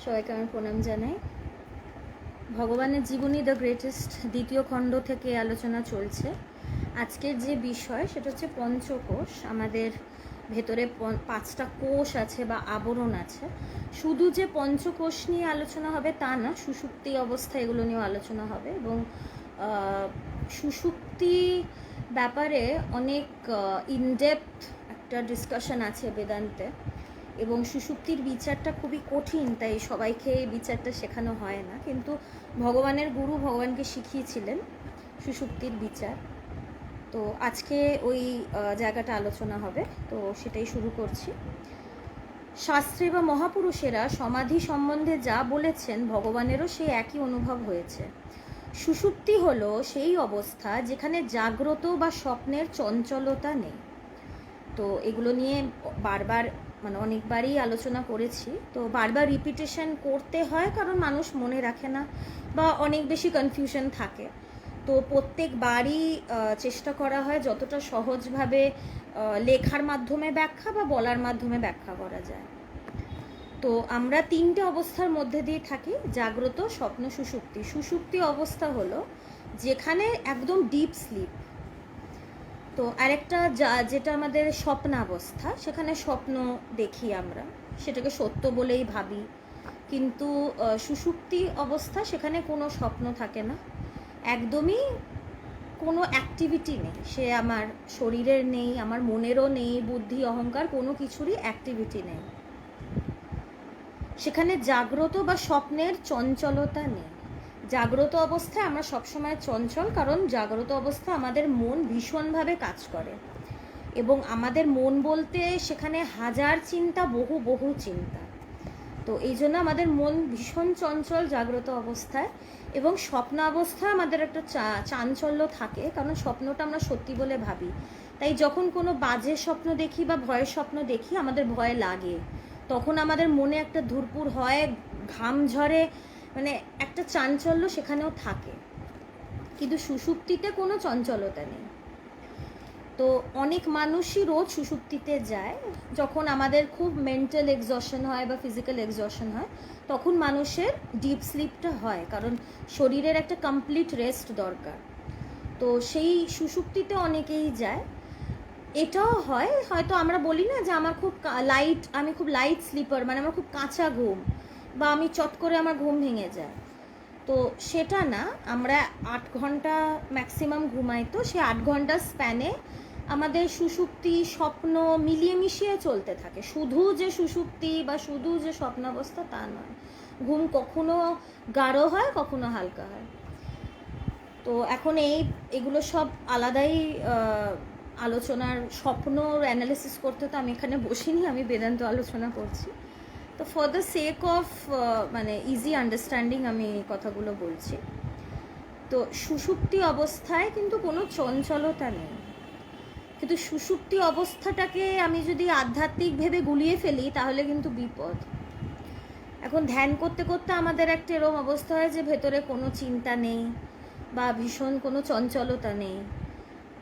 সবাইকে আমার প্রণাম জানাই। ভগবানের জীবনী দ্য গ্রেটেস্ট দ্বিতীয় খণ্ড থেকে আলোচনা চলছে। আজকের যে বিষয় সেটা হচ্ছে পঞ্চকোষ। আমাদের ভেতরে 5টা কোষ আছে বা আবরণ আছে। শুধু যে পঞ্চকোষ নিয়ে আলোচনা হবে তা না, সুষুপ্তি অবস্থা এগুলো নিয়েও আলোচনা হবে। এবং সুষুপ্তি ব্যাপারে অনেক ইনডেপথ একটা ডিসকাশন আছে বেদান্তে, এবং সুষুপ্তির বিচারটা খুবই কঠিন, তাই সবাইকে এই বিচারটা শেখানো হয় না। কিন্তু ভগবানের গুরু ভগবানকে শিখিয়েছিলেন সুষুপ্তির বিচার। তো আজকে ওই জায়গাটা আলোচনা হবে, তো সেটাই শুরু করছি। শাস্ত্রে বা মহাপুরুষেরা সমাধি সম্বন্ধে যা বলেছেন ভগবানেরও সেই একই অনুভব হয়েছে। সুষুপ্তি হলো সেই অবস্থা যেখানে জাগ্রত বা স্বপ্নের চঞ্চলতা নেই। তো এগুলো নিয়ে বারবার অনেকবারই আলোচনা করেছি। তো বারবার রিপিটেশন করতে হয় কারণ মানুষ মনে রাখে না বা অনেক বেশি কনফিউশন থাকে। তো প্রত্যেকবারই চেষ্টা করা হয় যতটা সহজভাবে লেখার মাধ্যমে ব্যাখ্যা বা বলার মাধ্যমে ব্যাখ্যা করা যায়। তো আমরা 3টে অবস্থার মধ্যে দিয়ে থাকি: জাগ্রত, স্বপ্ন, সুষুপ্তি। সুষুপ্তি অবস্থা হলো যেখানে একদম ডিপ স্লিপ। তো আরেকটা যেটা আমাদের স্বপ্নাবস্থা, সেখানে স্বপ্ন দেখি আমরা, সেটাকে সত্য বলেই ভাবি। কিন্তু সুষুপ্তি অবস্থা, সেখানে কোনো স্বপ্ন থাকে না, একদমই কোনো অ্যাক্টিভিটি নেই। সে আমার শরীরের নেই, আমার মনেরও নেই, বুদ্ধি অহংকার কোনো কিছুরই অ্যাক্টিভিটি নেই। সেখানে জাগ্রত বা স্বপ্নের চঞ্চলতা নেই। জাগ্রত অবস্থায় আমরা সবসময় চঞ্চল, কারণ জাগ্রত অবস্থায় আমাদের মন ভীষণভাবে কাজ করে, এবং আমাদের মন বলতে সেখানে হাজার চিন্তা, বহু চিন্তা। তো এই জন্য আমাদের মন ভীষণ চঞ্চল জাগ্রত অবস্থায়। এবং স্বপ্ন অবস্থায় আমাদের একটা চাঞ্চল্য থাকে, কারণ স্বপ্নটা আমরা সত্যি বলে ভাবি। তাই যখন কোনো বাজে স্বপ্ন দেখি বা ভয়ের স্বপ্ন দেখি, আমাদের ভয় লাগে, তখন আমাদের মনে একটা ধুরপুর হয়, ঘাম ঝরে, একটা চাঞ্চল্য সেখানেও থাকে। কিন্তু সুষুপ্তিতে কোনো চঞ্চলতা নেই। তো অনেক মানুষই রোজ সুষুপ্তিতে যায়। যখন আমাদের খুব মেন্টাল এক্সশন হয় বা ফিজিক্যাল এক্সশন হয়, তখন মানুষের ডিপ স্লিপটা হয়, কারণ শরীরের একটা কমপ্লিট রেস্ট দরকার। তো সেই সুষুপ্তিতে অনেকেই যায়। এটাও হয়, হয়তো আমরা বলি না যে আমি খুব লাইট স্লিপার, আমার খুব কাঁচা ঘুম, বা আমি চট করে আমার ঘুম ভেঙে যায়। তো সেটা না, আমরা 8 ঘন্টা ম্যাক্সিমাম ঘুমাই। তো সে 8 ঘন্টার স্প্যানে আমাদের সুষুপ্তি স্বপ্ন মিলিয়ে মিশিয়ে চলতে থাকে। শুধু যে সুষুপ্তি বা শুধু যে স্বপ্নাবস্থা তা নয়, ঘুম কখনো গাঢ় হয়, কখনো হালকা হয়। তো এখন এগুলো সব আলাদাই আলোচনার। স্বপ্নর অ্যানালিসিস করতে তো আমি এখানে বসিনি, আমি বেদান্ত আলোচনা করছি। তো for the sake of easy understanding আমি কথাগুলো বলছি। তো সুষুপ্তি অবস্থায় কিন্তু কোনো চঞ্চলতা নেই। কিন্তু সুষুপ্তি অবস্থাটাকে আমি যদি আধ্যাত্মিক ভেবে গুলিয়ে ফেলি, তাহলে কিন্তু বিপদ। এখন ধ্যান করতে করতে আমাদের একটা এরকম অবস্থা হয় যে ভেতরে কোনো চিন্তা নেই বা ভীষণ কোনো চঞ্চলতা নেই।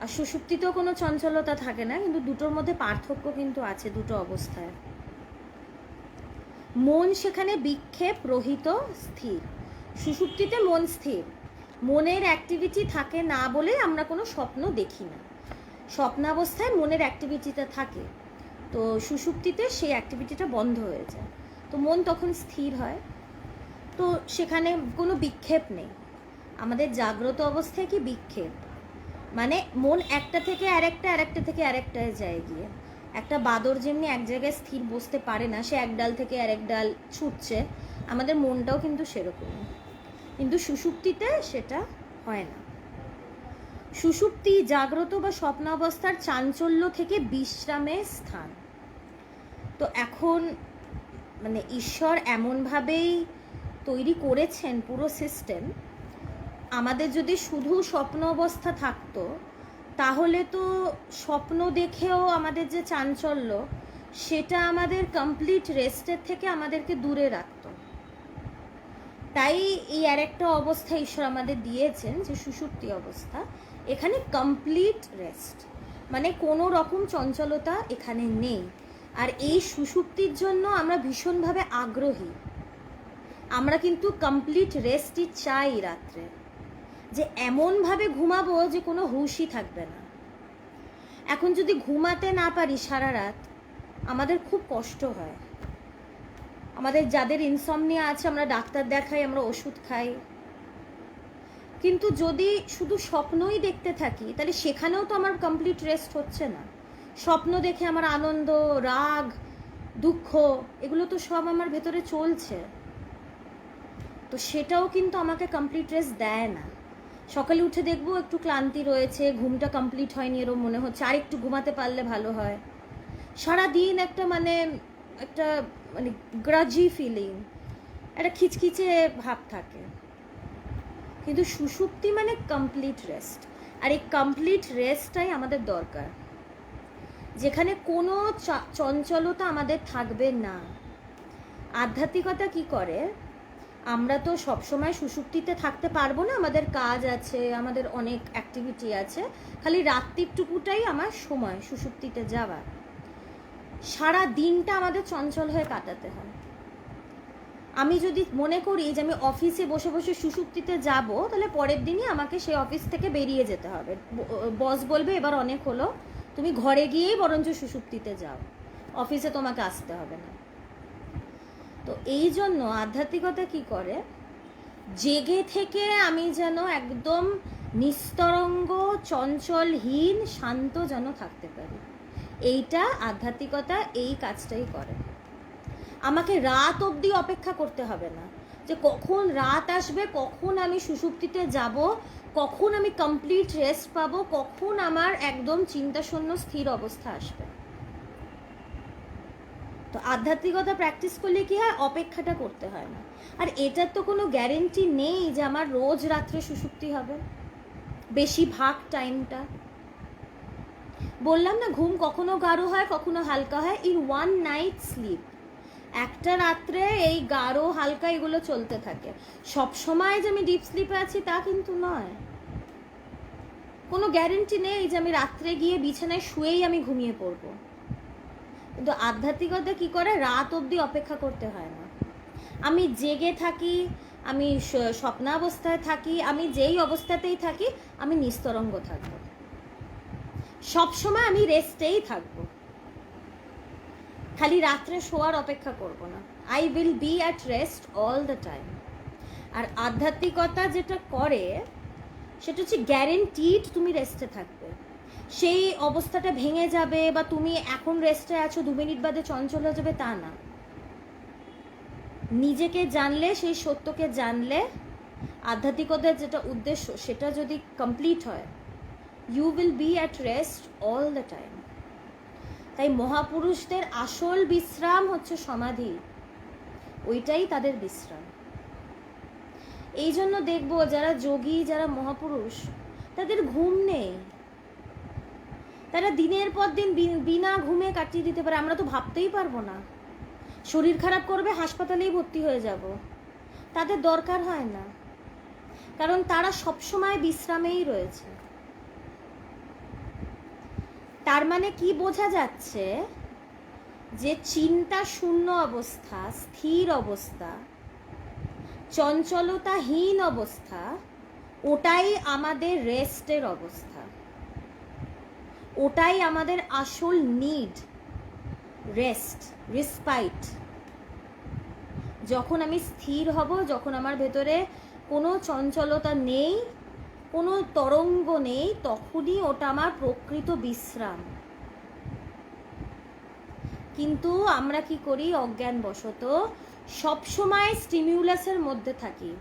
আর সুষুপ্তিতেও কোনো চঞ্চলতা থাকে না, কিন্তু দুটোর মধ্যে পার্থক্য কিন্তু আছে দুটো অবস্থায়। মন সেখানে বিক্ষেপ রহিত, স্থির। সুষুপ্তিতে মন স্থির, মনের অ্যাক্টিভিটি থাকে না বলে আমরা কোনো স্বপ্ন দেখি না। স্বপ্নাবস্থায় মনের অ্যাক্টিভিটিটা থাকে, তো সুষুপ্তিতে সেই অ্যাক্টিভিটিটা বন্ধ হয়ে যায়। তো মন তখন স্থির হয়, তো সেখানে কোনো বিক্ষেপ নেই। আমাদের জাগ্রত অবস্থায় কি বিক্ষেপ, মন একটা থেকে আরেকটা থেকে আরেকটায় যায় গিয়ে। একটা বাদর যেমনি এক জায়গায় স্থির বসতে পারে না, সে এক ডাল থেকে আরেক ডাল ছুটছে, আমাদের মনটাও কিন্তু সেরকম। কিন্তু সুষুপ্তিতে সেটা হয় না। সুষুপ্তি জাগ্রত বা স্বপ্নাবস্থার চাঞ্চল্য থেকে বিশ্রামের স্থান। তো এখন ঈশ্বর এমনভাবেই তৈরি করেছেন পুরো সিস্টেম, আমাদের যদি শুধু স্বপ্ন অবস্থা থাকতো, তাহলে তো স্বপ্ন দেখেও আমাদের যে চাঞ্চল্য, সেটা আমাদের কমপ্লিট রেস্টের থেকে আমাদেরকে দূরে রাখত। তাই এই আরেকটা অবস্থা ঈশ্বর আমাদের দিয়েছেন, যে সুষুপ্তি অবস্থা। এখানে কমপ্লিট রেস্ট, কোনো রকম চঞ্চলতা এখানে নেই। আর এই সুষুপ্তির জন্য আমরা ভীষণভাবে আগ্রহী। আমরা কিন্তু কমপ্লিট রেস্টই চাই রাত্রে, যে এমনভাবে ঘুমাবো যে কোনো হুঁশই থাকবে না। এখন যদি ঘুমাতে না পারি সারা রাত, আমাদের খুব কষ্ট হয়। আমাদের যাদের ইনসমনিয়া আছে, আমরা ডাক্তার দেখাই, আমরা ওষুধ খাই, কিন্তু যদি শুধু স্বপ্নই দেখতে থাকি তাহলে সেখানেও তো আমার কমপ্লিট রেস্ট হচ্ছে না। স্বপ্ন দেখে আমার আনন্দ, রাগ, দুঃখ, এগুলো তো সব আমার ভেতরে চলছে, তো সেটাও কিন্তু আমাকে কমপ্লিট রেস্ট দেয় না। সকালে উঠে দেখবো একটু ক্লান্তি রয়েছে, ঘুমটা কমপ্লিট হয়নি, এরকম মনে হচ্ছে আর একটু ঘুমাতে পারলে ভালো হয়। সারাদিন একটা একটা গ্রাজি ফিলিং, একটা খিচখিচে ভাব থাকে। কিন্তু সুষুপ্তি মানে কমপ্লিট রেস্ট, আর এই কমপ্লিট রেস্টটাই আমাদের দরকার, যেখানে কোনো চঞ্চলতা আমাদের থাকবে না। আধ্যাত্মিকতা কি করে, আমরা তো সবসময় সুষুপ্তিতে থাকতে পারবো না, আমাদের কাজ আছে, আমাদের অনেক অ্যাক্টিভিটি আছে, খালি রাত্রিটুকুটাই আমার সময় সুষুপ্তিতে যাওয়ার। সারা দিনটা আমাদের চঞ্চল হয়ে কাটাতে হয়। আমি যদি মনে করি যে আমি অফিসে বসে বসে সুষুপ্তিতে যাব, তাহলে পরের দিনই আমাকে সেই অফিস থেকে বেরিয়ে যেতে হবে। বস বলবে এবার অনেক হলো, তুমি ঘরে গিয়েই বরঞ্চ সুষুপ্তিতে যাও, অফিসে তোমাকে আসতে হবে না। তো এই জন্য আধ্যাত্মিকতা কি করে, জেগে থেকে আমি যেন একদম নিস্তরঙ্গ, চঞ্চলহীন, শান্ত যেন থাকতে পারি। এইটা আধ্যাত্মিকতা এই কাজটাই করে। আমাকে রাত অবধি অপেক্ষা করতে হবে না, যে কখন রাত আসবে, কখন আমি সুষুপ্তিতে যাব, কখন আমি কমপ্লিট রেস্ট পাবো, কখন আমার একদম চিন্তাশূন্য স্থির অবস্থা আসবে। তো আধ্যাত্মিকতা প্র্যাকটিস করলে কি হয়, অপেক্ষাটা করতে হয় না। আর এটার তো কোনো গ্যারেন্টি নেই যে আমার রোজ রাত্রে সুষুপ্তি হবে, বেশিরভাগ টাইমটা। বললাম না, ঘুম কখনো গাঢ় হয়, কখনো হালকা হয়, ইন ওয়ান নাইট স্লিপ। একটা রাত্রে এই গাঢ় হালকা এগুলো চলতে থাকে। সব সময় যে আমি ডিপ স্লিপে আছি তা কিন্তু নয়। কোনো গ্যারেন্টি নেই যে আমি রাত্রে গিয়ে বিছানায় শুয়েই আমি ঘুমিয়ে পড়বো। কিন্তু আধ্যাত্মিকতা কি করে, রাত অবধি অপেক্ষা করতে হয় না। আমি জেগে থাকি, আমি স্বপ্নাবস্থায় থাকি, আমি যেই অবস্থাতেই থাকি, আমি নিস্তরঙ্গ থাকবো, সবসময় আমি রেস্টেই থাকবো, খালি রাত্রে শোয়ার অপেক্ষা করব না। I will be at rest all the time. আর আধ্যাত্মিকতা যেটা করে সেটা হচ্ছে গ্যারেন্টিড তুমি রেস্টে থাকবে। সেই অবস্থাটা ভেঙে যাবে বা তুমি এখন রেস্টে আছো 2 মিনিট বাদে চঞ্চল হয়ে যাবে তা না। নিজেকে জানলে, সেই সত্যকে জানলে, আধ্যাত্মিকতার যেটা উদ্দেশ্য সেটা যদি কমপ্লিট হয়, you will be at rest all the time. তাই মহাপুরুষদের আসল বিশ্রাম হচ্ছে সমাধি, ওইটাই তাদের বিশ্রাম। এই জন্য দেখবো যারা যোগী, যারা মহাপুরুষ, তাদের ঘুম নেই, তারা দিনের পর দিন বিনা ঘুমে কাটিয়ে দিতে পারে। আমরা তো ভাবতেই পারবো না, শরীর খারাপ করবে হাসপাতালেই ভর্তি হয়ে যাব, তাদের দরকার হয় না, কারণ তারা সবসময় বিশ্রামেই রয়েছে। তার মানে কি বোঝা যাচ্ছে, যে চিন্তা শূন্য অবস্থা, স্থির অবস্থা, চঞ্চলতাহীন অবস্থা, ওটাই আমাদের রেস্টের অবস্থা, ওটাই আমাদের আসল নিড, রেস্ট, রেসপাইট। যখন আমি স্থির হব, যখন আমার ভেতরে কোনো চঞ্চলতা নেই, কোনো তরঙ্গ নেই, তখনই ওটা আমার প্রকৃত বিশ্রাম। কিন্তু আমরা কি করি, অজ্ঞানবশত সবসময় স্টিমিউলাসের মধ্যে থাকি।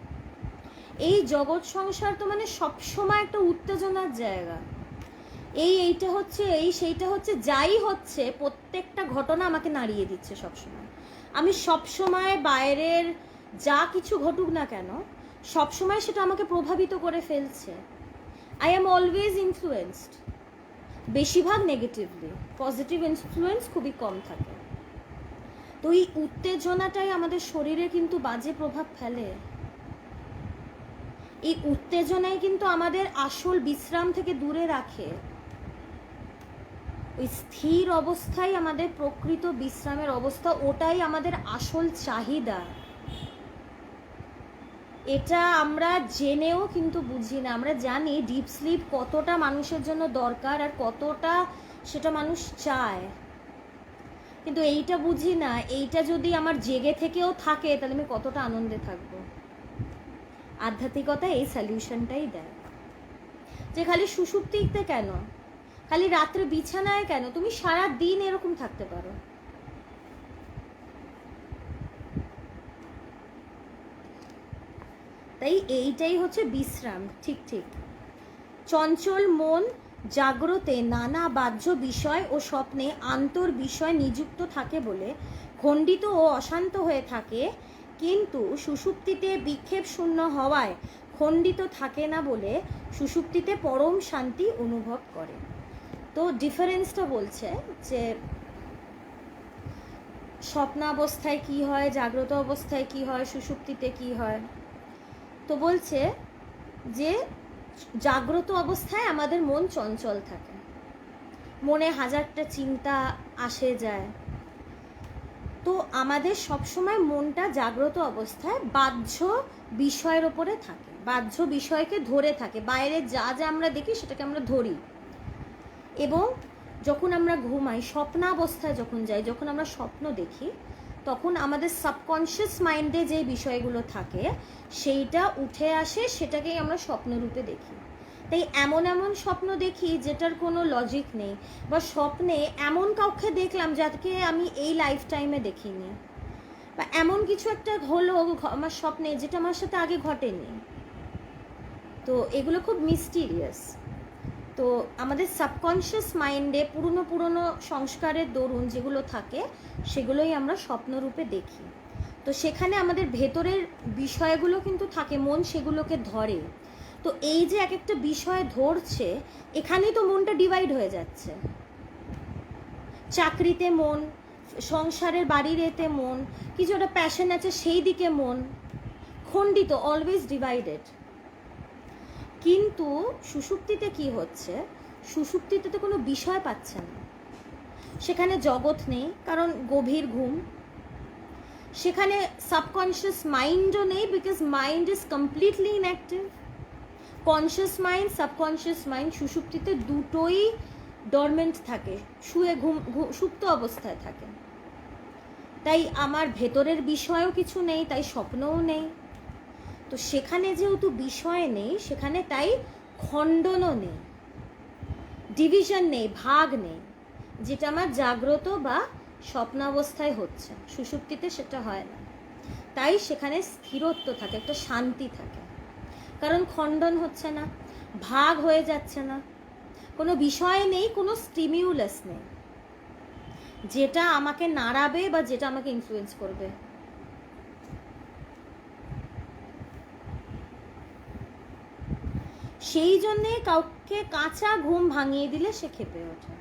এই জগৎ সংসার তো সবসময় একটা উত্তেজনার জায়গা। এইটা হচ্ছে, সেইটা হচ্ছে, যাই হচ্ছে, প্রত্যেকটা ঘটনা আমাকে নাড়িয়ে দিচ্ছে সবসময়। আমি সবসময় বাইরের যা কিছু ঘটুক না কেন, সবসময় সেটা আমাকে প্রভাবিত করে ফেলছে। আই অ্যাম অলওয়েজ ইনফ্লুয়েন্সড, বেশিরভাগ নেগেটিভলি, পজিটিভ ইনফ্লুয়েন্স খুবই কম থাকে। তো এই উত্তেজনাটাই আমাদের শরীরে কিন্তু বাজে প্রভাব ফেলে। এই উত্তেজনাই কিন্তু আমাদের আসল বিশ্রাম থেকে দূরে রাখে। ওই স্থির অবস্থাই আমাদের প্রকৃত বিশ্রামের অবস্থা, ওটাই আমাদের আসল চাহিদা। এটা আমরা জেনেও কিন্তু বুঝি না। আমরা জানি ডিপ স্লিপ কতটা মানুষের জন্য দরকার আর কতটা সেটা মানুষ চায়, কিন্তু এইটা বুঝি না। এইটা যদি আমার জেগে থেকেও থাকে তাহলে আমি কতটা আনন্দে থাকবো। আধ্যাত্মিকতা এই সলিউশনটাই দেয় যে খালি সুষুপ্তিতে কেন, খালি রাত্রে বিছানায় কেন, তুমি সারা দিন এরকম থাকতে পারো। তাই এইটাই হচ্ছে বিশ্রাম। ঠিক ঠিক। চঞ্চল মন জাগ্রতে নানা বাহ্য বিষয় ও স্বপ্নে আন্তর বিষয় নিযুক্ত থাকে বলে খণ্ডিত ও অশান্ত হয়ে থাকে, কিন্তু সুষুপ্তিতে বিক্ষেপ শূন্য হওয়ায় খণ্ডিত থাকে না বলে সুষুপ্তিতে পরম শান্তি অনুভব করে। তো ডিফারেন্সটা বলছে যে স্বপ্নাবস্থায় কি হয়, জাগ্রত অবস্থায় কি হয়, সুষুপ্তিতে কি হয়। তো বলছে যে জাগ্রত অবস্থায় আমাদের মন চঞ্চল থাকে, মনে হাজারটা চিন্তা আসে যায়। তো আমাদের সবসময় মনটা জাগ্রত অবস্থায় বাহ্য বিষয়ের ওপরে থাকে, বাহ্য বিষয়কে ধরে থাকে। বাইরে যা যা আমরা দেখি সেটাকে আমরা ধরি। এবং যখন আমরা ঘুমাই, স্বপ্নাবস্থায় যখন যাই, যখন আমরা স্বপ্ন দেখি, তখন আমাদের সাবকনশিয়াস মাইন্ডে যে বিষয়গুলো থাকে সেইটা উঠে আসে, সেটাকেই আমরা স্বপ্নরূপে দেখি। তাই এমন এমন স্বপ্ন দেখি যেটার কোনো লজিক নেই, বা স্বপ্নে এমন কাউকে দেখলাম যাকে আমি এই লাইফ টাইমে দেখিনি, বা এমন কিছু একটা হলো আমার স্বপ্নে যেটা আমার সাথে আগে ঘটেনি। তো এগুলো খুব মিস্টিরিয়াস। তো আমাদের সাবকনশিয়াস মাইন্ডে পুরনো পুরনো সংস্কারের দরুন যেগুলো থাকে সেগুলোই আমরা স্বপ্নরূপে দেখি। তো সেখানে আমাদের ভেতরের বিষয়গুলো কিন্তু থাকে, মন সেগুলোকে ধরে। তো এই যে এক একটা বিষয় ধরছে, এখানেই তো মনটা ডিভাইড হয়ে যাচ্ছে। চাকরিতে মন, সংসারের বাড়ির এতে মন, কিছু একটা প্যাশন আছে সেই দিকে মন, খণ্ডিত, অলওয়েজ ডিভাইডেড। কিন্তু সুষুপ্তিতে কি হচ্ছে, সুষুপ্তিতে তো কোনো বিষয় পাচ্ছে না, সেখানে জগৎ নেই কারণ গভীর ঘুম, সেখানে সাবকনশিয়াস মাইন্ডও নেই because mind is completely inactive. Conscious mind, subconscious mind সুষুপ্তিতে দুটোই ডরমেন্ট থাকে, শুয়ে সুপ্ত অবস্থায় থাকে। তাই আমার ভেতরের বিষয়ও কিছু নেই, তাই স্বপ্নও নেই। তো সেখানে যেহেতু বিষয় নেই, সেখানে তাই খণ্ডনও নেই, ডিভিশন নেই, ভাগ নেই, যেটা আমার জাগ্রত বা স্বপ্নাবস্থায় হচ্ছে। সুষুপ্তিতে সেটা হয় না। তাই সেখানে স্থিরত্ব থাকে, একটা শান্তি থাকে, কারণ খণ্ডন হচ্ছে না, ভাগ হয়ে যাচ্ছে না, কোনো বিষয় নেই, কোনো স্টিমিউলাস নেই যেটা আমাকে নাড়াবে বা যেটা আমাকে ইনফ্লুয়েন্স করবে। সেই জন্যে কাউকে কাঁচা ঘুম ভাঙিয়ে দিলে সে ক্ষেপে ওঠে।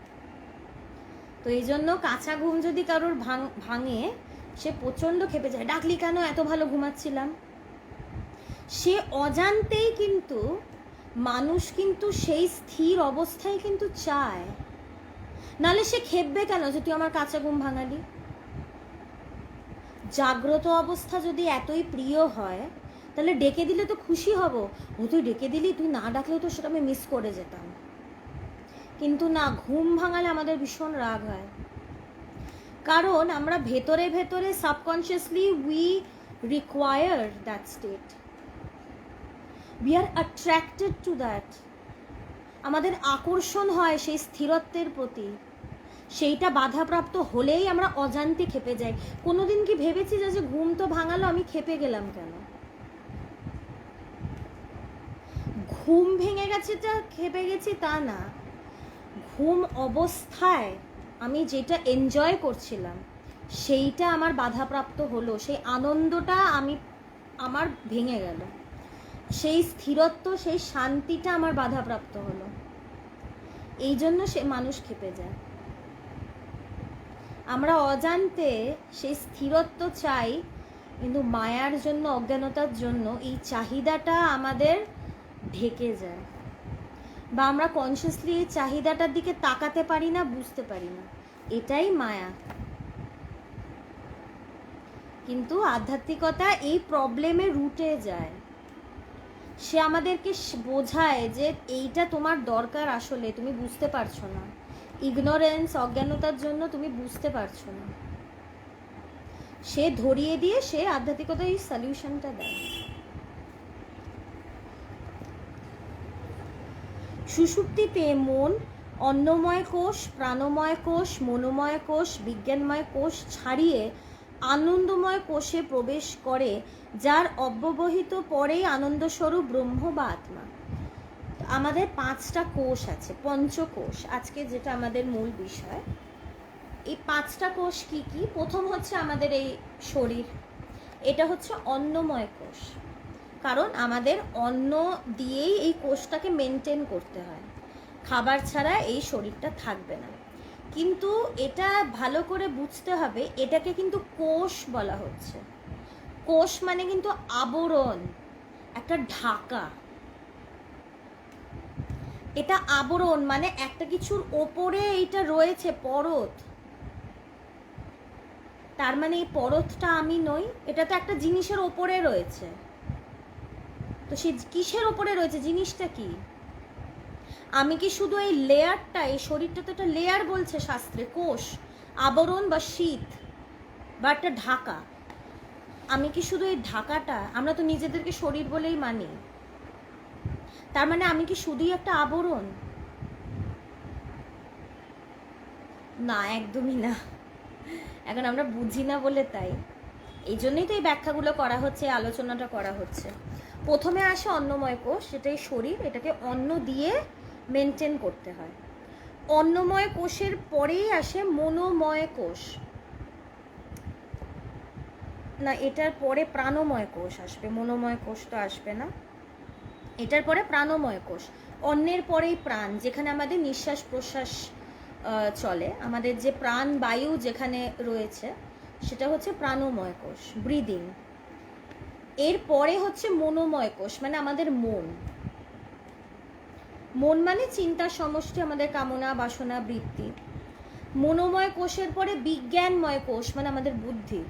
তো এই জন্য কাঁচা ঘুম যদি কারোর ভাঙে, সে প্রচণ্ড ক্ষেপে যায়, ডাকলি কেন, এত ভালো ঘুমাচ্ছিলাম। সে অজান্তেই কিন্তু মানুষ কিন্তু সেই স্থির অবস্থায় কিন্তু চায়, নাহলে সে ক্ষেপবে কেন যে তুই আমার কাঁচা ঘুম ভাঙালি। জাগ্রত অবস্থা যদি এতই প্রিয় হয় তাহলে ডেকে দিলে তো খুশি হব, ও তুই ডেকে দিলি, তুই না ডাকলেও তো সেটা আমি মিস করে যেতাম। কিন্তু না, ঘুম ভাঙালে আমাদের ভীষণ রাগ হয়, কারণ আমরা ভেতরে ভেতরে subconsciously we require that state, we are attracted to that. আমাদের আকর্ষণ হয় সেই স্থিরত্বের প্রতি, সেইটা বাধাপ্রাপ্ত হলেই আমরা অজান্তে ক্ষেপে যাই। কোনোদিন কি ভেবেছি যে ঘুম তো ভাঙালো, আমি ক্ষেপে গেলাম কেন? ঘুম ভেঙে গেছে তা ক্ষেপে গেছি তা না, ঘুম অবস্থায় আমি যেটা এনজয় করছিলাম সেইটা আমার বাধাপ্রাপ্ত হলো, সেই আনন্দটা আমার ভেঙে গেল, সেই স্থিরত্ব, সেই শান্তিটা আমার বাধাপ্রাপ্ত হলো। এই জন্য সে মানুষ ক্ষেপে যায়। আমরা অজান্তে সেই স্থিরত্ব চাই, কিন্তু মায়ার জন্য, অজ্ঞানতার জন্য এই চাহিদাটা আমাদের ঢেকে যায়, বা আমরা কনসিয়াসলি এই চাহিদাটার দিকে তাকাতে পারি না, বুঝতে পারি না। এটাই মায়া। কিন্তু আধ্যাত্মিকতা এই প্রবলেমের রুটে যায়, সে আমাদেরকে বোঝায় যে এইটা তোমার দরকার, আসলে তুমি বুঝতে পারছো না, ইগনোরেন্স, অজ্ঞানতার জন্য তুমি বুঝতে পারছো না। সে ধরিয়ে দিয়ে সে আধ্যাত্মিকতার এই সলিউশনটা দেয়। সুষুপ্তিতে মন অন্নময় কোষ, প্রাণময় কোষ, মনোময় কোষ, বিজ্ঞানময় কোষ ছাড়িয়ে আনন্দময় কোষে প্রবেশ করে, যার অব্যবহিত পরেই আনন্দস্বরূপ ব্রহ্ম বা আত্মা। আমাদের 5টা কোষ আছে, পঞ্চকোষ, আজকে যেটা আমাদের মূল বিষয়। এই 5টা কোষ কি কি? প্রথম হচ্ছে আমাদের এই শরীর, এটা হচ্ছে অন্নময় কোষ, কারণ আমাদের অন্ন দিয়েই এই কোষটাকে মেনটেন করতে হয়, খাবার ছাড়া এই শরীরটা থাকবে না। কিন্তু এটা ভালো করে বুঝতে হবে, এটাকে কিন্তু কোষ বলা হচ্ছে। কোষ মানে কিন্তু আবরণ, একটা ঢাকা। এটা আবরণ মানে একটা কিছুর ওপরে এইটা রয়েছে, পরত। তার মানে এই পরতটা আমি নই, এটা তো একটা জিনিসের ওপরে রয়েছে। তো সে কিসের ওপরে রয়েছে? জিনিসটা কি? আমি কি শুধু এই লেয়ারটা, এই শরীরটা তো একটা লেয়ার বলছে শাস্ত্রে, কোষ, আবরণ বা শীত বা একটা ঢাকা। আমি কি শুধু এই ঢাকাটা? আমরা তো নিজেদেরকে শরীর বলেই মানি, তার মানে আমি কি শুধুই একটা আবরণ? না, একদমই না। এখন আমরা বুঝি না বলে তাই, এই জন্যই তো এই ব্যাখ্যাগুলো করা হচ্ছে, আলোচনাটা করা হচ্ছে। প্রথমে আসে অন্নময় কোষ, সেটাই শরীর, এটাকে অন্ন দিয়ে মেনটেন করতে হয়। অন্নময় কোষের পরেই আসে মনোময় কোষ, না এটার পরে প্রাণময় কোষ আসবে, মনোময় কোষ তো আসবে না। এটার পরে প্রাণময় কোষ, অন্নের পরেই প্রাণ, যেখানে আমাদের নিঃশ্বাস প্রশ্বাস চলে, আমাদের যে প্রাণ বায়ু যেখানে রয়েছে সেটা হচ্ছে প্রাণময় কোষ, ব্রিদিং। এরপরে হচ্ছে মনোময় কোষ, মানে আমাদের মন। মন মানে চিন্তার সমষ্টি, আমাদের কামনা বাসনা বৃত্তি। মনোময় কোষের পরে বিজ্ঞানময় কোষ, মানে আমাদের বুদ্ধি।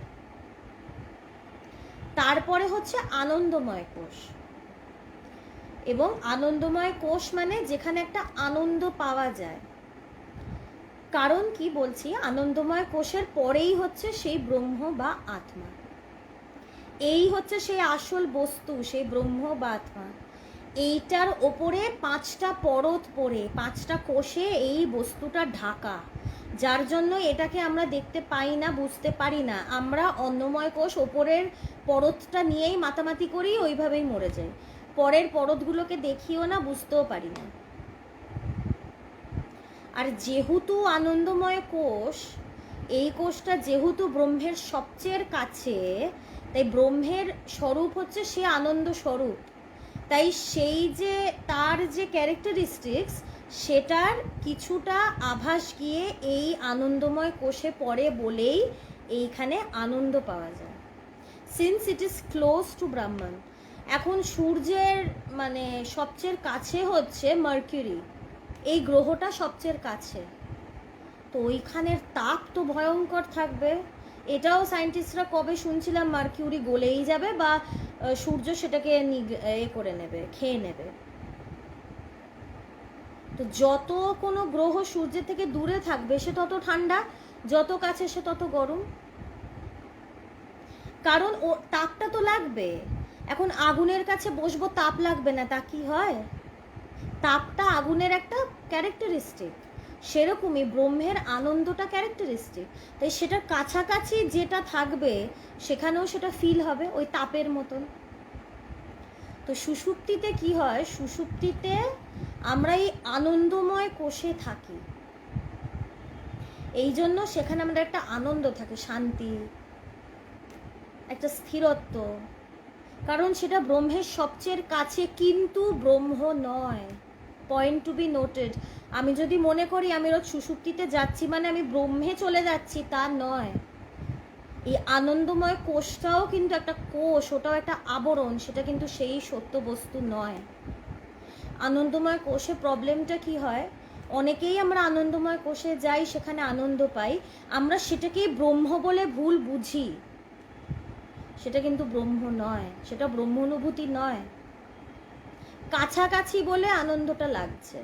তারপরে হচ্ছে আনন্দময় কোষ, এবং আনন্দময় কোষ মানে যেখানে একটা আনন্দ পাওয়া যায়। কারণ কি বলছি, আনন্দময় কোষের পরেই হচ্ছে সেই ব্রহ্ম বা আত্মা। এই হচ্ছে সেই আসল বস্তু, সেই ব্রহ্ম বা আত্মা। এইটার ওপরে 5টা পরত পড়ে, 5টা কোষে এই বস্তুটা ঢাকা, যার জন্য এটাকে আমরা দেখতে পাই না, বুঝতে পারি না। আমরা অন্নময় কোষ ওপরের পরতটা নিয়েই মাতামাতি করি, ওইভাবেই মরে যাই, পরের পরতগুলোকে দেখিও না, বুঝতেও পারি না। আর যেহেতু আনন্দময় কোষ, এই কোষটা যেহেতু ব্রহ্মের সবচেয়ে কাছে, তাই ব্রহ্মের স্বরূপ হচ্ছে সে আনন্দ স্বরূপ। তাই সেই যে তার যে ক্যারেক্টারিস্টিক্স, সেটার কিছুটা আভাস গিয়ে এই আনন্দময় কোষে পড়ে বলেই এইখানে আনন্দ পাওয়া যায়, since it is close two ব্রাহ্মণ। এখন সূর্যের মানে সবচেয়ে কাছে হচ্ছে মার্কিউরি, এই গ্রহটা সবচেয়ে কাছে, তো ওইখানের তাপ তো ভয়ঙ্কর থাকবে। এটাও সায়েন্টিস্টরা কবে শুনছিলাম মার্কিউরি গলেই যাবে বা সূর্য সেটাকে করে নেবে, খেয়ে নেবে। তো যত কোনো গ্রহ সূর্যের থেকে দূরে থাকবে সে তত ঠান্ডা, যত কাছে সে তত গরম, কারণ ও তাপটা তো লাগবে। এখন আগুনের কাছে বসবো, তাপ লাগবে না, তা কি হয়? তাপটা আগুনের একটা ক্যারেক্টারিস্টিক, সেরকমই ব্রহ্মের আনন্দটা ক্যারেক্টারিস্টিক। তাই সেটার কাছাকাছি যেটা থাকবে সেখানেও সেটা ফিল হবে ওই তাপের মতন। তো সুষুপ্তিতে কি হয়, সুষুপ্তিতে আমরা এই আনন্দময় কোষে থাকি, এই জন্য সেখানে আমাদের একটা আনন্দ থাকে, শান্তি, একটা স্থিরত্ব, কারণ সেটা ব্রহ্মের সবচেয়ে কাছে, কিন্তু ব্রহ্ম নয়। Point to be noted. আমি যদি মনে করি আমি রোজ সুষুপ্তিতে যাচ্ছি মানে আমি ব্রহ্মে চলে যাচ্ছি, তা নয়। এই আনন্দময় কোষটাও কিন্তু একটা কোষ, ওটাও একটা আবরণ, সেটা কিন্তু সেই সত্য বস্তু নয়। আনন্দময় কোষে প্রবলেমটা কি হয়, অনেকেই আমরা আনন্দময় কোষে যাই, সেখানে আনন্দ পাই, আমরা সেটাকেই ব্রহ্ম বলে ভুল বুঝি। সেটা কিন্তু ব্রহ্ম নয়, সেটা ব্রহ্ম অনুভূতি নয়। কাছাকাছি বলে আনন্দটা লাগছে।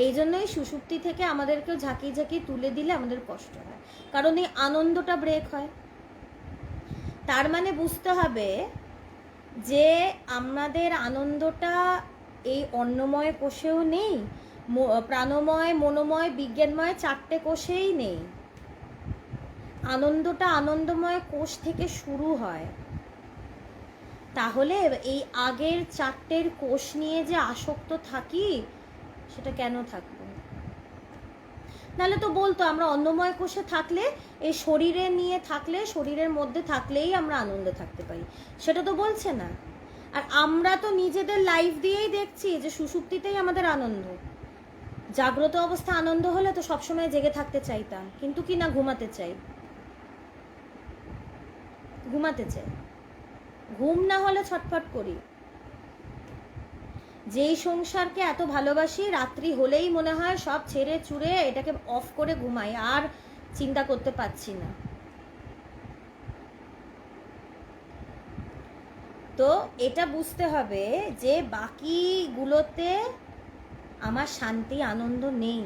এই জন্যই সুষুপ্তি থেকে আমাদেরকেও ঝাঁকিয়ে ঝাঁকিয়ে তুলে দিলে আমাদের কষ্ট হয়, কারণ এই আনন্দটা ব্রেক হয়। তার মানে বুঝতে হবে যে আমাদের আনন্দটা এই অন্নময় কোষেও নেই, প্রাণময়, মনোময়, বিজ্ঞানময় 4টে কোষেই নেই। আনন্দটা আনন্দময় কোষ থেকে শুরু হয়। তাহলে এই আগের 4টের কোষ নিয়ে যে আসক্ত থাকি, সেটা কেন থাকবো? নাহলে তো বলতো আমরা অন্নময় কোষে থাকলে, এই শরীরে নিয়ে থাকলে, শরীরের মধ্যে থাকলেই আমরা আনন্দে থাকতে পারি। সেটা তো বলছে না। আর আমরা তো নিজেদের লাইফ দিয়েই দেখছি যে সুষুপ্তিতেই আমাদের আনন্দ। জাগ্রত অবস্থা আনন্দ হলে তো সবসময় জেগে থাকতে চাইতাম, কিন্তু কি না ঘুমাতে চাই, ঘুমাতে চাই। ঘুম না হলে ছটফট করি। যেই সংসারকে এত ভালোবাসি, রাত্রি হলেই মনে হয় সব ছেড়ে চুড়ে এটাকে অফ করে ঘুমাই, আর চিন্তা করতে পারছি না। তো এটা বুঝতে হবে যে বাকিগুলোতে আমার শান্তি আনন্দ নেই।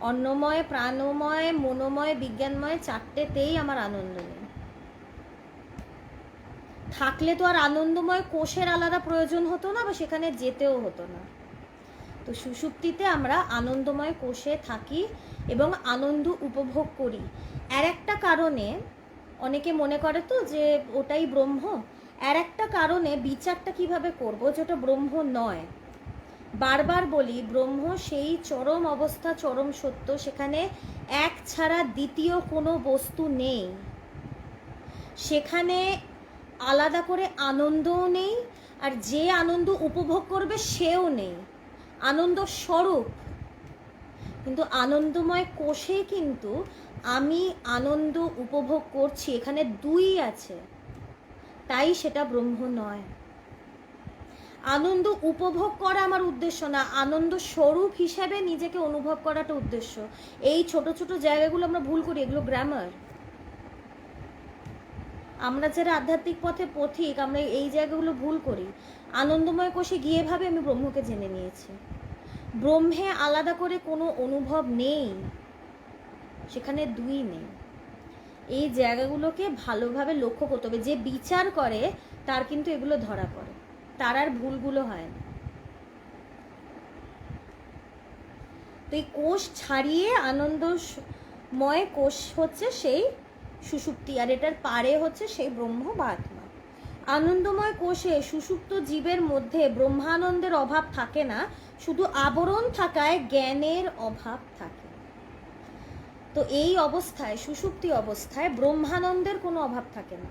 অন্নময়, প্রাণময়, মনোময়, বিজ্ঞানময় 4টেতেই আমার আনন্দ নেই। থাকলে তো আর আনন্দময় কোষের আলাদা প্রয়োজন হতো না, বা সেখানে যেতেও হতো না। তো সুষুপ্তিতে আমরা আনন্দময় কোষে থাকি এবং আনন্দ উপভোগ করি। আর একটা কারণে অনেকে মনে করে তো যে ওটাই ব্রহ্ম। আর একটা কারণে বিচারটা কিভাবে করব যেটা ব্রহ্ম নয়। বারবার বলি, ব্রহ্ম সেই চরম অবস্থা, চরম সত্য, সেখানে এক ছাড়া দ্বিতীয় কোনো বস্তু নেই। সেখানে আলাদা করে আনন্দও নেই, আর যে আনন্দ উপভোগ করবে সেও নেই। আনন্দ স্বরূপ। কিন্তু আনন্দময় কোষে কিন্তু আমি আনন্দ উপভোগ করছি, এখানে 2 আছে, তাই সেটা ব্রহ্ম নয়। আনন্দ উপভোগ করা আমার উদ্দেশ্য না, আনন্দ স্বরূপ হিসেবে নিজেকে অনুভব করাটা উদ্দেশ্য। এই ছোট ছোট জায়গাগুলো আমরা ভুল করি, এগুলো গ্রামার। আমরা যারা আধ্যাত্মিক পথে পথিক, আমরা এই জায়গাগুলো ভুল করি। আনন্দময় কোষে গিয়ে ভাবে আমি ব্রহ্মকে জেনে নিয়েছি। ব্রহ্মে আলাদা করে কোনো অনুভব নেই, সেখানে 2 নেই। এই জায়গাগুলোকে ভালোভাবে লক্ষ্য করতে হবে। যে বিচার করে তার কিন্তু এগুলো ধরা পড়ে, তার আর ভুলগুলো হয় না। তো এই কোষ ছাড়িয়ে আনন্দময় কোষ হচ্ছে সেই সুষুপ্তি, আর এটার পারে হচ্ছে সেই ব্রহ্ম বা আত্মা। আনন্দময় কোষে সুষুপ্ত জীবের মধ্যে ব্রহ্মানন্দের অভাব থাকে না, শুধু আবরণ থাকায় জ্ঞানের অভাব থাকে। তো এই অবস্থায়, সুষুপ্তি অবস্থায় ব্রহ্মানন্দের কোনো অভাব থাকে না।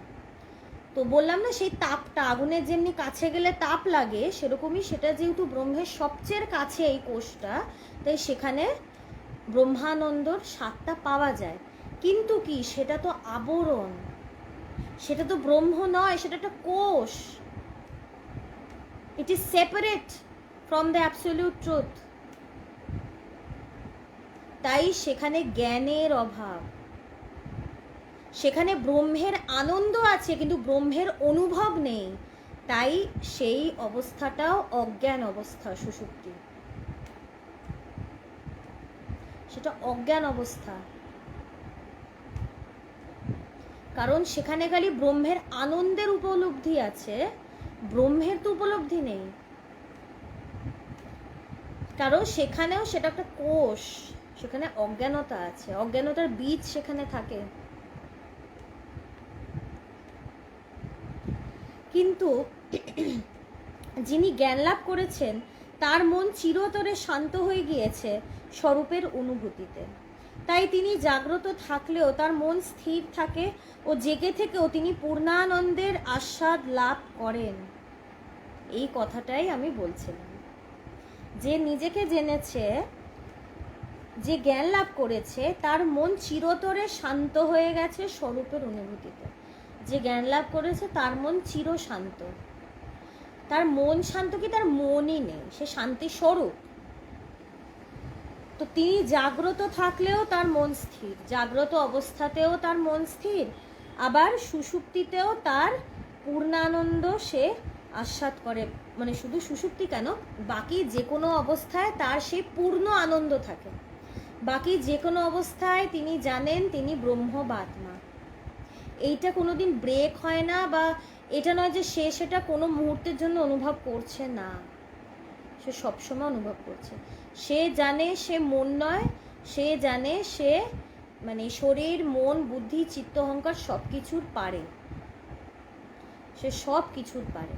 তো বললাম না, সেই তাপটা, আগুনের যেমনি কাছে গেলে তাপ লাগে, সেরকমই সেটা যেহেতু ব্রহ্মের সবচেয়ে কাছে এই কোষটা, তাই সেখানে ব্রহ্মানন্দর স্বাদটা পাওয়া যায়। কিন্তু কি, সেটা তো আবরণ, সেটা তো ব্রহ্ম নয়, সেটা একটা কোষ। It is separate from the absolute truth. তাই সেখানে জ্ঞানের অভাব। সেখানে ব্রহ্মের আনন্দ আছে, কিন্তু ব্রহ্মের অনুভব নেই। তাই সেই অবস্থাটাও অজ্ঞান অবস্থা, সুষুপ্তি। সেটা অজ্ঞান অবস্থা, কারণ সেখানে খালি ব্রহ্মের আনন্দের উপলব্ধি আছে, ব্রহ্মের তো উপলব্ধি নেই। কারণ সেখানেও সেটা একটা কোষ, সেখানে অজ্ঞানতা আছে, অজ্ঞানতার বীজ সেখানে থাকে। কিন্তু যিনি জ্ঞান লাভ করেছেন তার মন চিরতরে শান্ত হয়ে গিয়েছে স্বরূপের অনুভূতিতে। তাই তিনি জাগ্রত থাকলেও তার মন স্থির থাকে, ও জেগে থেকেও তিনি পূর্ণানন্দের আস্বাদ লাভ করেন। এই কথাটাই আমি বলছিলাম, যে নিজেকে জেনেছে, যে জ্ঞান লাভ করেছে, তার মন চিরতরে শান্ত হয়ে গেছে স্বরূপের অনুভূতিতে। যে জ্ঞান লাভ করেছে তার মন চির শান্ত। তার মন শান্ত কি, তার মনই নেই, সে শান্তি স্বরূপ। তো তিনি জাগ্রত থাকলেও তার মন স্থির, জাগ্রত অবস্থাতেও তার মন স্থির, আবার সুষুপ্তিতেও তার পূর্ণানন্দ সে আস্বাদ করে, মানে শুধু সুষুপ্তি কেন, বাকি যে কোনো অবস্থায় তার সেই পূর্ণ আনন্দ থাকে। বাকি যে কোনো অবস্থায় তিনি জানেন তিনি ব্রহ্ম বা আত্মা। এইটা কোনোদিন ব্রেক হয় না, বা এটা নয় যে সে সেটা কোনো মুহূর্তের জন্য অনুভব করছে না, সে সবসময় অনুভব করছে। সে জানে সে মন নয়, সে জানে সে মানে শরীর মন বুদ্ধি চিত্ত অহংকার সব কিছুর পারে, সে সব কিছুর পারে।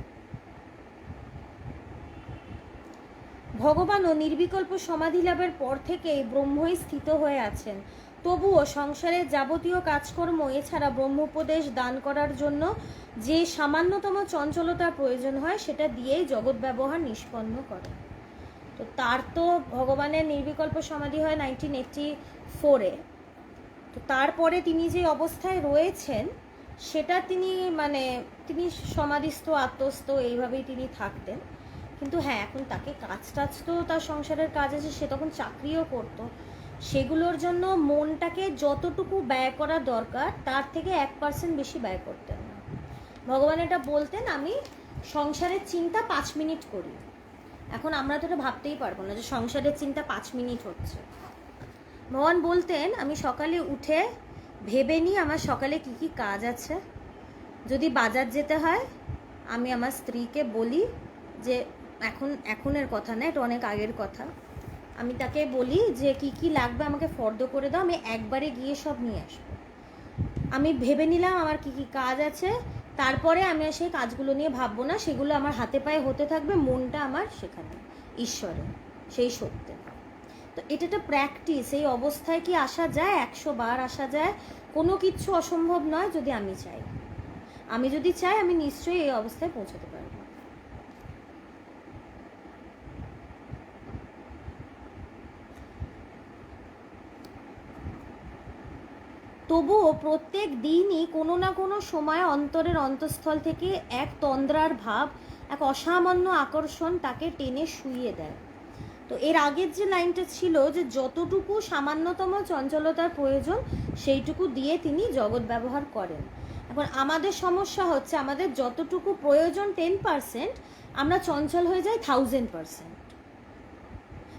ভগবানও নির্বিকল্প সমাধি লাভের পর থেকেই ব্রহ্মই স্থিত হয়ে আছেন। তবুও সংসারের যাবতীয় কাজকর্ম এছাড়া ব্রহ্মোপদেশ দান করার জন্য যে সামান্যতম চঞ্চলতার প্রয়োজন হয় সেটা দিয়েই জগৎ ব্যবহার নিষ্পন্ন করে। তো তার তো ভগবানের নির্বিকল্প সমাধি হয় 1984-এ। তো তারপরে তিনি যে অবস্থায় রয়েছেন সেটা তিনি মানে তিনি সমাধিস্থ আত্মস্থ এইভাবেই তিনি থাকতেন। কিন্তু হ্যাঁ, এখন তাকে কাজ টাজ তো তার সংসারের কাজ আছে, সে তখন চাকরিও করতো, সেগুলোর জন্য মনটাকে যতটুকু ব্যয় করা দরকার তার থেকে 1% বেশি ব্যয় করতেন না। ভগবান এটা বলতেন, আমি সংসারের চিন্তা 5 মিনিট করি। এখন আমরা তো এটা ভাবতেই পারবো না যে সংসারের চিন্তা 5 মিনিট হচ্ছে। ভগবান বলতেন, আমি সকালে উঠে ভেবে নিই আমার সকালে কি কি কাজ আছে। যদি বাজার যেতে হয় আমি আমার স্ত্রীকে বলি যে এখনের কথা না, এটা অনেক আগের কথা, আমি তাকে বলি যে কি কি লাগবে আমাকে ফর্দ করে দাও, আমি একবারে গিয়ে সব নিয়ে আসবো। আমি ভেবে নিলাম আমার কি কি কাজ আছে, তারপরে আমি সেই কাজগুলো নিয়ে ভাববো না, সেগুলো আমার হাতে পায়ে হতে থাকবে, মনটা আমার সেখানে ঈশ্বরে, সেই সত্যে। তো এটা একটা প্র্যাকটিস। এই অবস্থায় কি আসা যায়? 100 বার আসা যায়। কোনো কিছু অসম্ভব নয় যদি আমি চাই। আমি যদি চাই আমি নিশ্চয়ই এই অবস্থায় পৌঁছাতে পারবো। তবুও প্রত্যেক দিনই কোনো না কোনো সময় অন্তরের অন্তঃস্থল থেকে এক তন্দ্রার ভাব, এক অসামান্য আকর্ষণ তাকে টেনে শুইয়ে দেয়। তো এর আগের যে লাইনটা ছিল যে যতটুকু সামান্যতম চঞ্চলতার প্রয়োজন সেইটুকু দিয়ে তিনি জগৎ ব্যবহার করেন। এখন আমাদের সমস্যা হচ্ছে আমাদের যতটুকু প্রয়োজন 10%, আমরা চঞ্চল হয়ে যাই 1000%।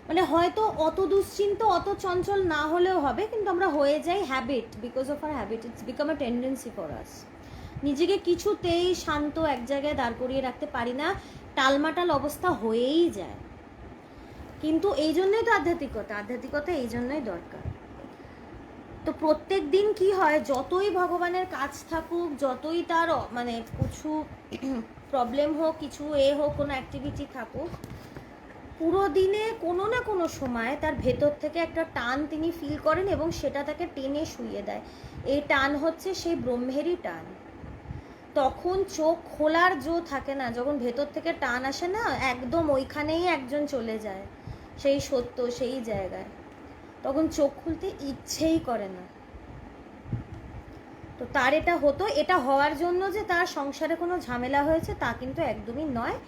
মানে হয়তো অত দুশ্চিন্ত অত চঞ্চল না হলেও হবে, কিন্তু আমরা হয়ে যাই habit, because of our habit it's become a tendency for us. নিজেকে কিছুতেই শান্ত এক জায়গায় দাঁড় করিয়ে রাখতে পারি না, টালমাটাল অবস্থা হয়েই যায়। কিন্তু এই জন্যই তো আধ্যাত্মিকতা এই জন্যই দরকার। তো প্রত্যেক দিন কি হয়, যতই ভগবানের কাজ থাকুক, যতই তার মানে কিছু প্রবলেম হোক, কিছু হোক, কোনো অ্যাক্টিভিটি থাকুক, পুরো দিনে কোনো না কোনো সময় তার ভেতর থেকে একটা টান তিনি ফিল করেন এবং সেটা তাকে টেনে শুইয়ে দেয়। এই টান হচ্ছে সেই ব্রহ্মেরই টান। তখন চোখ খোলার জো থাকে না, যখন ভেতর থেকে টান আসে না, একদম ওইখানেই একজন চলে যায় সেই সত্য সেই জায়গায়, তখন চোখ খুলতে ইচ্ছেই করে না। তো তার এটা হতো, এটা হওয়ার জন্য যে তার সংসারে কোনো ঝামেলা হয়েছে তা কিন্তু একদমই নয়।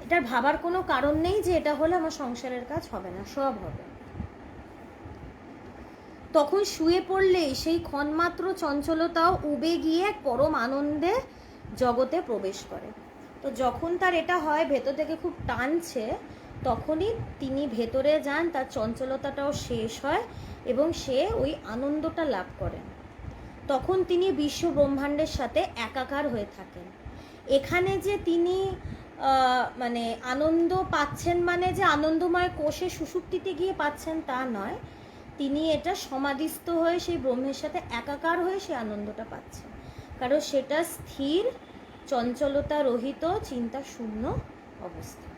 এটার ভাবার কোনো কারণ নেই যে এটা হলে আমার সংসারের কাজ হবে না, সব হবে। তখন শুয়ে পড়লেই সেই ক্ষণমাত্র চঞ্চলতাও উবে গিয়ে এক পরম আনন্দে জগতে প্রবেশ করে। তো যখন তার এটা হয়, ভেতর থেকে খুব টানছে, তখনই তিনি ভেতরে যান, তার চঞ্চলতাটাও শেষ হয় এবং সে ওই আনন্দটা লাভ করেন। তখন তিনি বিশ্ব ব্রহ্মাণ্ডের সাথে একাকার হয়ে থাকেন। এখানে যে তিনি মানে আনন্দ পাচ্ছেন মানে যে আনন্দময় কোষে সুষুপ্তিতে গিয়ে পাচ্ছেন তা নয়, তিনি এটা সমাধিস্থ হয়ে সেই ব্রহ্মের সাথে একাকার হয়ে সেই আনন্দটা পাচ্ছেন, কারণ সেটা স্থির চঞ্চলতা রহিত চিন্তা শূন্য অবস্থা।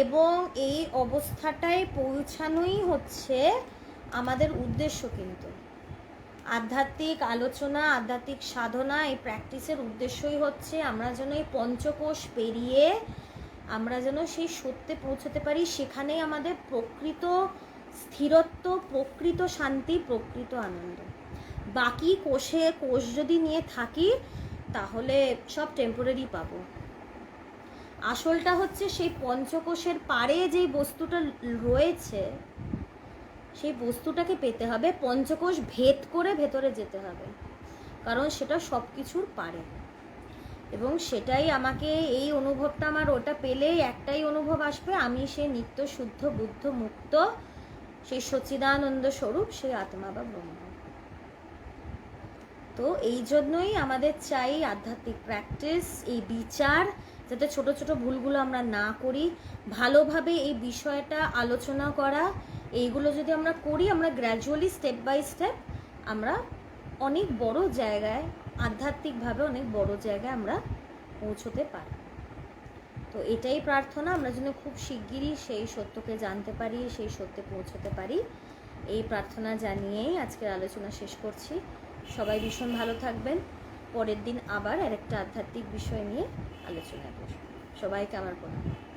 এবং এই অবস্থাটায় পৌঁছানোই হচ্ছে আমাদের উদ্দেশ্য। কিন্তু আধ্যাত্মিক আলোচনা, আধ্যাত্মিক সাধনা, এই প্র্যাকটিসের উদ্দেশ্যই হচ্ছে আমরা যেন এই পঞ্চকোষ পেরিয়ে আমরা যেন সেই সত্যে পৌঁছতে পারি। সেখানেই আমাদের প্রকৃত স্থিরত্ব, প্রকৃত শান্তি, প্রকৃত আনন্দ। বাকি কোষ যদি নিয়ে থাকি তাহলে সব টেম্পোরারি পাবো। আসলটা হচ্ছে সেই পঞ্চকোষের পারে যেই বস্তুটা রয়েছে সেই বস্তুটাকে পেতে হবে, পঞ্চকোষ ভেদ করে ভেতরে যেতে হবে, কারণ সেটা সব কিছুর পারে। এবং সেটাই আমাকে, এই অনুভবটা আমার, ওটা পেলেই একটাই অনুভব আসবে, আমি সে নিত্য শুদ্ধ বুদ্ধ মুক্ত সেই সচ্চিদানন্দ স্বরূপ, সেই আত্মা বা ব্রহ্ম। তো এই জন্যই আমাদের চাই আধ্যাত্মিক প্র্যাকটিস, এই বিচার, যাতে ছোট ছোট ভুলগুলো আমরা না করি, ভালোভাবে এই বিষয়টা আলোচনা করা। এইগুলো যদি আমরা করি, আমরা গ্র্যাজুয়ালি স্টেপ বাই স্টেপ আমরা অনেক বড় জায়গায়, আধ্যাত্মিকভাবে অনেক বড় জায়গায় আমরা পৌঁছতে পারি। তো এটাই প্রার্থনা, আমরা যেন খুব শিগগিরই সেই সত্যকে জানতে পারি, সেই সত্যে পৌঁছতে পারি। এই প্রার্থনা জানিয়েই আজকের আলোচনা শেষ করছি। সবাই ভীষণ ভালো থাকবেন। পরের দিন আবার আরেকটা আধ্যাত্মিক বিষয় নিয়ে আলোচনা করব। সবাইকে আমার প্রণাম।